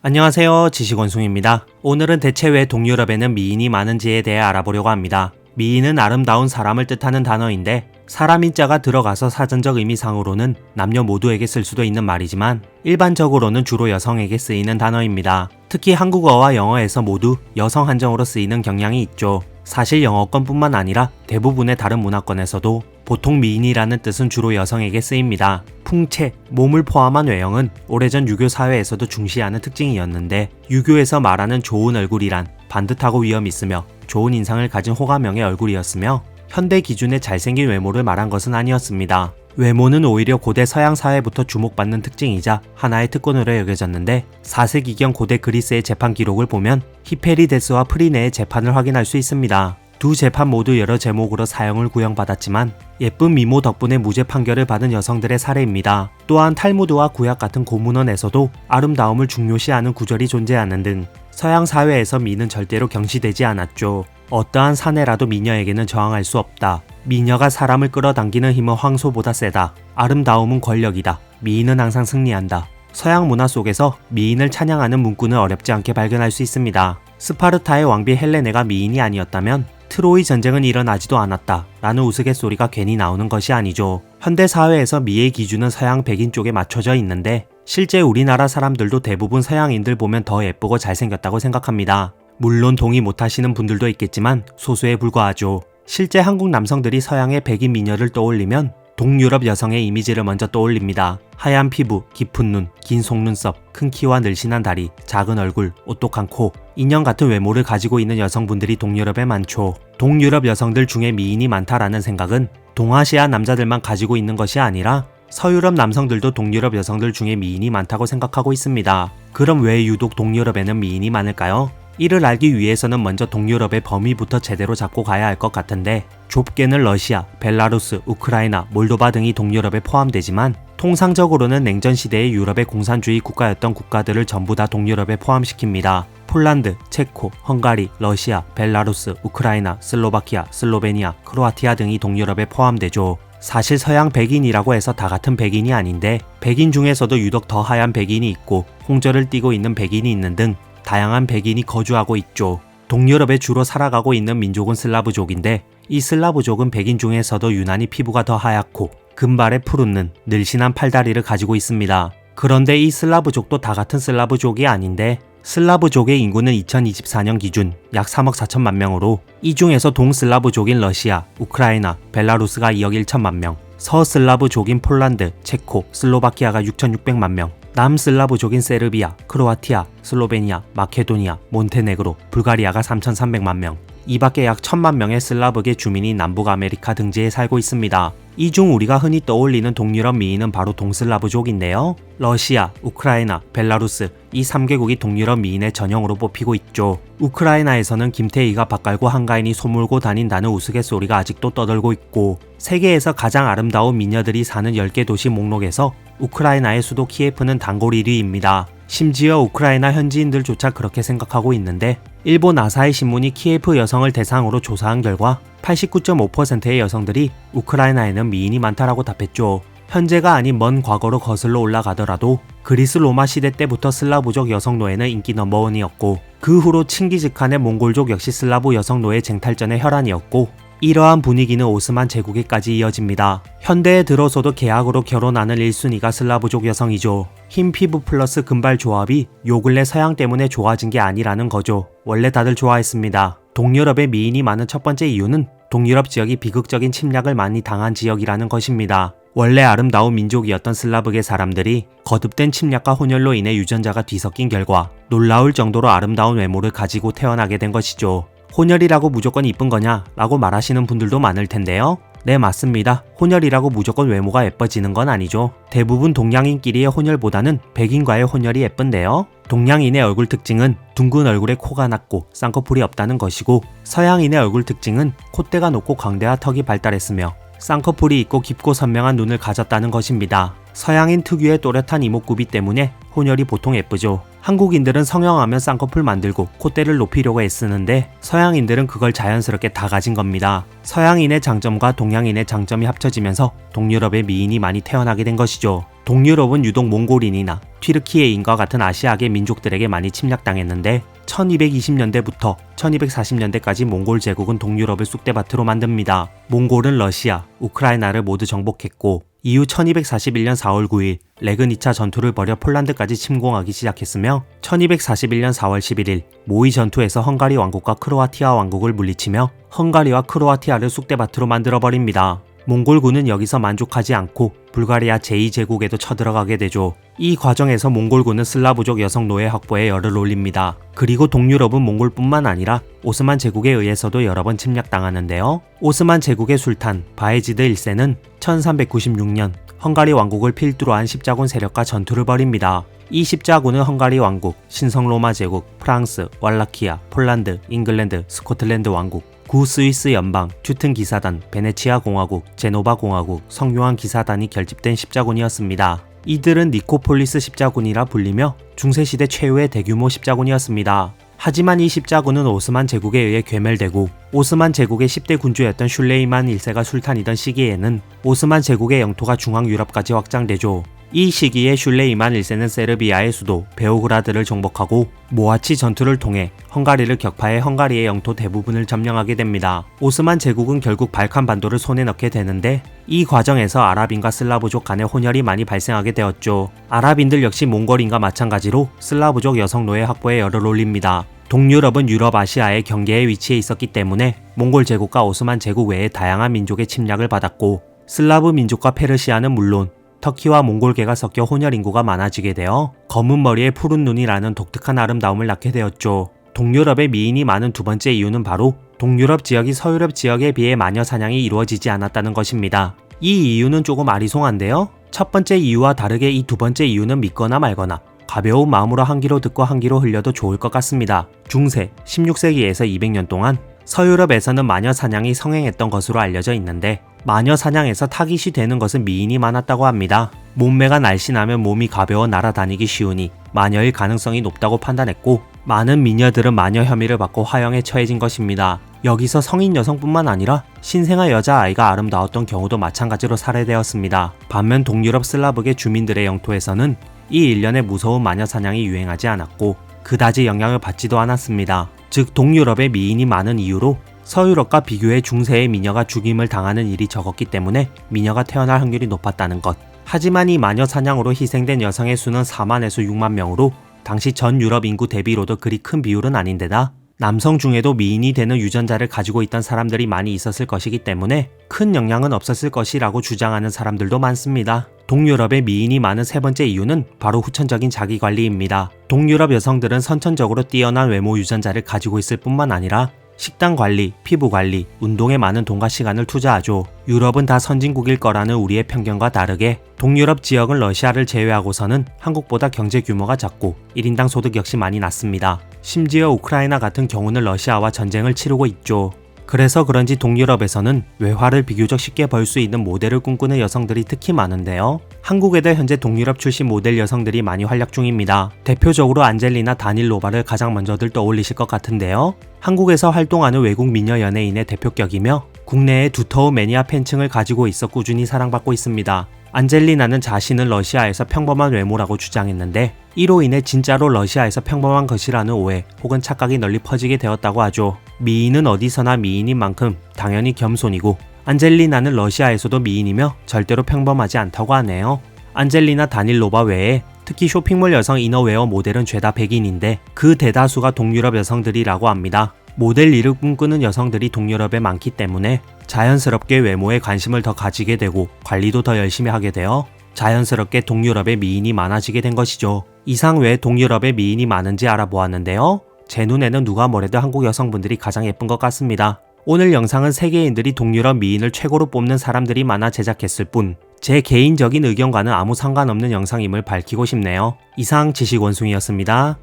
안녕하세요, 지식원숭입니다. 오늘은 대체 왜 동유럽에는 미인이 많은지에 대해 알아보려고 합니다. 미인은 아름다운 사람을 뜻하는 단어인데 사람 인자가 들어가서 사전적 의미상으로는 남녀 모두에게 쓸 수도 있는 말이지만 일반적으로는 주로 여성에게 쓰이는 단어입니다. 특히 한국어와 영어에서 모두 여성 한정으로 쓰이는 경향이 있죠. 사실 영어권뿐만 아니라 대부분의 다른 문화권에서도 보통 미인이라는 뜻은 주로 여성에게 쓰입니다. 풍채, 몸을 포함한 외형은 오래전 유교 사회에서도 중시하는 특징이었는데 유교에서 말하는 좋은 얼굴이란 반듯하고 위엄 있으며 좋은 인상을 가진 호감형의 얼굴이었으며 현대 기준의 잘생긴 외모를 말한 것은 아니었습니다. 외모는 오히려 고대 서양 사회부터 주목받는 특징이자 하나의 특권으로 여겨졌는데 4세기경 고대 그리스의 재판 기록을 보면 히페리데스와 프리네의 재판을 확인할 수 있습니다. 두 재판 모두 여러 제목으로 사형을 구형받았지만 예쁜 미모 덕분에 무죄 판결을 받은 여성들의 사례입니다. 또한 탈무드와 구약 같은 고문헌에서도 아름다움을 중요시하는 구절이 존재하는 등 서양 사회에서 미는 절대로 경시되지 않았죠. 어떠한 사내라도 미녀에게는 저항할 수 없다. 미녀가 사람을 끌어당기는 힘은 황소보다 세다. 아름다움은 권력이다. 미인은 항상 승리한다. 서양 문화 속에서 미인을 찬양하는 문구는 어렵지 않게 발견할 수 있습니다. 스파르타의 왕비 헬레네가 미인이 아니었다면 트로이 전쟁은 일어나지도 않았다 라는 우스갯소리가 괜히 나오는 것이 아니죠. 현대 사회에서 미의 기준은 서양 백인 쪽에 맞춰져 있는데 실제 우리나라 사람들도 대부분 서양인들 보면 더 예쁘고 잘생겼다고 생각합니다. 물론 동의 못하시는 분들도 있겠지만 소수에 불과하죠. 실제 한국 남성들이 서양의 백인 미녀를 떠올리면 동유럽 여성의 이미지를 먼저 떠올립니다. 하얀 피부, 깊은 눈, 긴 속눈썹, 큰 키와 늘씬한 다리, 작은 얼굴, 오똑한 코, 인형 같은 외모를 가지고 있는 여성분들이 동유럽에 많죠. 동유럽 여성들 중에 미인이 많다라는 생각은 동아시아 남자들만 가지고 있는 것이 아니라 서유럽 남성들도 동유럽 여성들 중에 미인이 많다고 생각하고 있습니다. 그럼 왜 유독 동유럽에는 미인이 많을까요? 이를 알기 위해서는 먼저 동유럽의 범위부터 제대로 잡고 가야 할 것 같은데 좁게는 러시아, 벨라루스, 우크라이나, 몰도바 등이 동유럽에 포함되지만 통상적으로는 냉전시대의 유럽의 공산주의 국가였던 국가들을 전부 다 동유럽에 포함시킵니다. 폴란드, 체코, 헝가리, 러시아, 벨라루스, 우크라이나, 슬로바키아, 슬로베니아, 크로아티아 등이 동유럽에 포함되죠. 사실 서양 백인이라고 해서 다 같은 백인이 아닌데 백인 중에서도 유독 더 하얀 백인이 있고 홍조를 띠고 있는 백인이 있는 등 다양한 백인이 거주하고 있죠. 동유럽에 주로 살아가고 있는 민족은 슬라브족인데 이 슬라브족은 백인 중에서도 유난히 피부가 더 하얗고 금발의 푸른 눈, 늘씬한 팔다리를 가지고 있습니다. 그런데 이 슬라브족도 다 같은 슬라브족이 아닌데 슬라브족의 인구는 2024년 기준 약 3억 4천만 명으로 이 중에서 동슬라브족인 러시아, 우크라이나, 벨라루스가 2억 1천만 명, 서슬라브족인 폴란드, 체코, 슬로바키아가 6,600만 명, 남슬라브족인 세르비아, 크로아티아, 슬로베니아, 마케도니아, 몬테네그로, 불가리아가 3,300만 명, 이 밖에 약 1,000만 명의 슬라브계 주민이 남북 아메리카 등지에 살고 있습니다. 이 중 우리가 흔히 떠올리는 동유럽 미인은 바로 동슬라브족인데요. 러시아, 우크라이나, 벨라루스 이 3개국이 동유럽 미인의 전형으로 뽑히고 있죠. 우크라이나에서는 김태희가 밥 갈고 한가인이 소몰고 다닌다는 우스갯소리가 아직도 떠돌고 있고 세계에서 가장 아름다운 미녀들이 사는 10개 도시 목록에서 우크라이나의 수도 키예프는 단골 1위입니다. 심지어 우크라이나 현지인들조차 그렇게 생각하고 있는데 일본 아사히 신문이 키예프 여성을 대상으로 조사한 결과 89.5%의 여성들이 우크라이나에는 미인이 많다라고 답했죠. 현재가 아닌 먼 과거로 거슬러 올라가더라도 그리스 로마 시대 때부터 슬라브족 여성 노예는 인기 넘버원이었고 그 후로 칭기즈칸의 몽골족 역시 슬라브 여성 노예 쟁탈전의 혈안이었고 이러한 분위기는 오스만 제국에까지 이어집니다. 현대에 들어서도 계약으로 결혼하는 1순위가 슬라브족 여성이죠. 흰 피부 플러스 금발 조합이 요 근래 서양 때문에 좋아진 게 아니라는 거죠. 원래 다들 좋아했습니다. 동유럽에 미인이 많은 첫 번째 이유는 동유럽 지역이 비극적인 침략을 많이 당한 지역이라는 것입니다. 원래 아름다운 민족이었던 슬라브계 사람들이 거듭된 침략과 혼혈로 인해 유전자가 뒤섞인 결과 놀라울 정도로 아름다운 외모를 가지고 태어나게 된 것이죠. 혼혈이라고 무조건 이쁜 거냐? 라고 말하시는 분들도 많을 텐데요. 네, 맞습니다. 혼혈이라고 무조건 외모가 예뻐지는 건 아니죠. 대부분 동양인끼리의 혼혈보다는 백인과의 혼혈이 예쁜데요. 동양인의 얼굴 특징은 둥근 얼굴에 코가 낮고 쌍꺼풀이 없다는 것이고 서양인의 얼굴 특징은 콧대가 높고 광대와 턱이 발달했으며 쌍꺼풀이 있고 깊고 선명한 눈을 가졌다는 것입니다. 서양인 특유의 또렷한 이목구비 때문에 혼혈이 보통 예쁘죠. 한국인들은 성형하면 쌍꺼풀 만들고 콧대를 높이려고 애쓰는데 서양인들은 그걸 자연스럽게 다 가진 겁니다. 서양인의 장점과 동양인의 장점이 합쳐지면서 동유럽의 미인이 많이 태어나게 된 것이죠. 동유럽은 유독 몽골인이나 튀르키예인과 같은 아시아계 민족들에게 많이 침략당했는데 1220년대부터 1240년대까지 몽골 제국은 동유럽을 쑥대밭으로 만듭니다. 몽골은 러시아, 우크라이나를 모두 정복했고 이후 1241년 4월 9일 레그 2차 전투를 벌여 폴란드까지 침공하기 시작했으며 1241년 4월 11일 모의 전투에서 헝가리 왕국과 크로아티아 왕국을 물리치며 헝가리와 크로아티아를 쑥대밭으로 만들어버립니다. 몽골군은 여기서 만족하지 않고 불가리아 제2제국에도 쳐들어가게 되죠. 이 과정에서 몽골군은 슬라브족 여성 노예 확보에 열을 올립니다. 그리고 동유럽은 몽골뿐만 아니라 오스만 제국에 의해서도 여러 번 침략당하는데요. 오스만 제국의 술탄 바예지드 1세는 1396년 헝가리 왕국을 필두로 한 십자군 세력과 전투를 벌입니다. 이 십자군은 헝가리 왕국, 신성 로마 제국, 프랑스, 왈라키아, 폴란드, 잉글랜드, 스코틀랜드 왕국, 구 스위스 연방, 튜튼 기사단, 베네치아 공화국, 제노바 공화국, 성요한 기사단이 결집된 십자군이었습니다. 이들은 니코폴리스 십자군이라 불리며 중세시대 최후의 대규모 십자군이었습니다. 하지만 이 십자군은 오스만 제국에 의해 괴멸되고 오스만 제국의 10대 군주였던 슐레이만 1세가 술탄이던 시기에는 오스만 제국의 영토가 중앙 유럽까지 확장되죠. 이 시기에 슐레이만 1세는 세르비아의 수도 베오그라드를 정복하고 모하치 전투를 통해 헝가리를 격파해 헝가리의 영토 대부분을 점령하게 됩니다. 오스만 제국은 결국 발칸 반도를 손에 넣게 되는데 이 과정에서 아랍인과 슬라브족 간의 혼혈이 많이 발생하게 되었죠. 아랍인들 역시 몽골인과 마찬가지로 슬라브족 여성 노예 확보에 열을 올립니다. 동유럽은 유럽 아시아의 경계에 위치해 있었기 때문에 몽골 제국과 오스만 제국 외에 다양한 민족의 침략을 받았고 슬라브 민족과 페르시아는 물론 터키와 몽골계가 섞여 혼혈 인구가 많아지게 되어 검은 머리에 푸른 눈이라는 독특한 아름다움을 낳게 되었죠. 동유럽의 미인이 많은 두 번째 이유는 바로 동유럽 지역이 서유럽 지역에 비해 마녀 사냥이 이루어지지 않았다는 것입니다. 이 이유는 조금 아리송한데요. 첫 번째 이유와 다르게 이 두 번째 이유는 믿거나 말거나 가벼운 마음으로 한 귀로 듣고 한 귀로 흘려도 좋을 것 같습니다. 중세 16세기에서 200년 동안 서유럽에서는 마녀 사냥이 성행했던 것으로 알려져 있는데 마녀 사냥에서 타깃이 되는 것은 미인이 많았다고 합니다. 몸매가 날씬하면 몸이 가벼워 날아다니기 쉬우니 마녀일 가능성이 높다고 판단했고 많은 미녀들은 마녀 혐의를 받고 화형에 처해진 것입니다. 여기서 성인 여성뿐만 아니라 신생아 여자아이가 아름다웠던 경우도 마찬가지로 살해되었습니다. 반면 동유럽 슬라브계 주민들의 영토에서는 이 일련의 무서운 마녀 사냥이 유행하지 않았고 그다지 영향을 받지도 않았습니다. 즉 동유럽의 미인이 많은 이유로 서유럽과 비교해 중세의 미녀가 죽임을 당하는 일이 적었기 때문에 미녀가 태어날 확률이 높았다는 것. 하지만 이 마녀 사냥으로 희생된 여성의 수는 4만에서 6만 명으로 당시 전 유럽 인구 대비로도 그리 큰 비율은 아닌데다 남성 중에도 미인이 되는 유전자를 가지고 있던 사람들이 많이 있었을 것이기 때문에 큰 영향은 없었을 것이라고 주장하는 사람들도 많습니다. 동유럽의 미인이 많은 세 번째 이유는 바로 후천적인 자기관리입니다. 동유럽 여성들은 선천적으로 뛰어난 외모 유전자를 가지고 있을 뿐만 아니라 식단 관리, 피부 관리, 운동에 많은 돈과 시간을 투자하죠. 유럽은 다 선진국일 거라는 우리의 편견과 다르게 동유럽 지역은 러시아를 제외하고서는 한국보다 경제 규모가 작고 1인당 소득 역시 많이 낮습니다. 심지어 우크라이나 같은 경우는 러시아와 전쟁을 치르고 있죠. 그래서 그런지 동유럽에서는 외화를 비교적 쉽게 벌 수 있는 모델을 꿈꾸는 여성들이 특히 많은데요. 한국에도 현재 동유럽 출신 모델 여성들이 많이 활약 중입니다. 대표적으로 안젤리나 다닐로바를 가장 먼저들 떠올리실 것 같은데요. 한국에서 활동하는 외국 미녀 연예인의 대표격이며 국내에 두터운 매니아 팬층을 가지고 있어 꾸준히 사랑받고 있습니다. 안젤리나는 자신은 러시아에서 평범한 외모라고 주장했는데 이로 인해 진짜로 러시아에서 평범한 것이라는 오해 혹은 착각이 널리 퍼지게 되었다고 하죠. 미인은 어디서나 미인인 만큼 당연히 겸손이고 안젤리나는 러시아에서도 미인이며 절대로 평범하지 않다고 하네요. 안젤리나 다닐로바 외에 특히 쇼핑몰 여성 이너웨어 모델은 죄다 백인인데 그 대다수가 동유럽 여성들이라고 합니다. 모델 일을 꿈꾸는 여성들이 동유럽에 많기 때문에 자연스럽게 외모에 관심을 더 가지게 되고 관리도 더 열심히 하게 되어 자연스럽게 동유럽에 미인이 많아지게 된 것이죠. 이상 왜 동유럽에 미인이 많은지 알아보았는데요. 제 눈에는 누가 뭐래도 한국 여성분들이 가장 예쁜 것 같습니다. 오늘 영상은 세계인들이 동유럽 미인을 최고로 뽑는 사람들이 많아 제작했을 뿐 제 개인적인 의견과는 아무 상관없는 영상임을 밝히고 싶네요. 이상 지식원숭이였습니다.